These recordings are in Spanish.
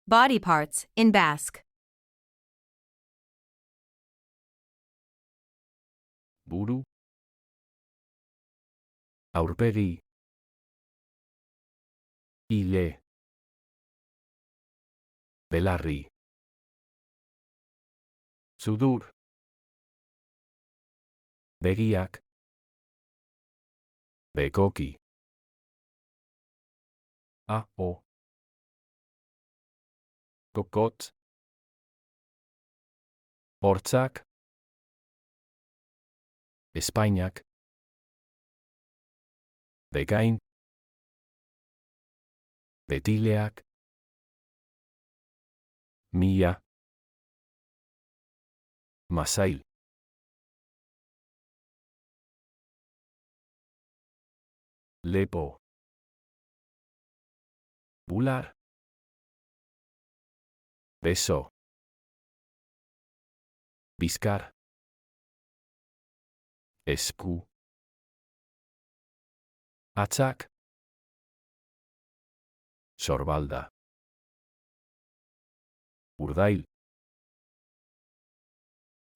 Body parts, in Basque. Buru. Aurpegi. Ile. Belarri. Sudur. Begiak. Bekoki. Aho. Kokot. Hortzak. Espainiak. Bekain. Betileak. Mia. Masail. Lepo. Bular. Beso. Bizkar. Esku. Atzak. Sorbalda. Urdail.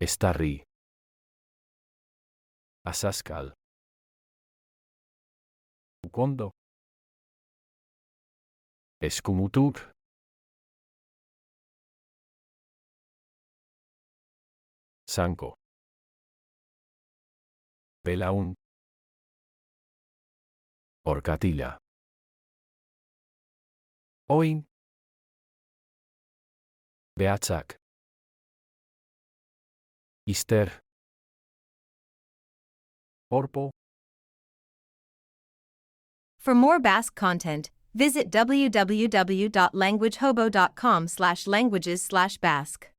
Estarri. Asaskal. Ukondo. Eskumutur. Sanko. Belaun. Orkatila. Oin. Behatzak. Ister. Orpo. For more Basque content, visit www.languagehobo.com/languages/Basque.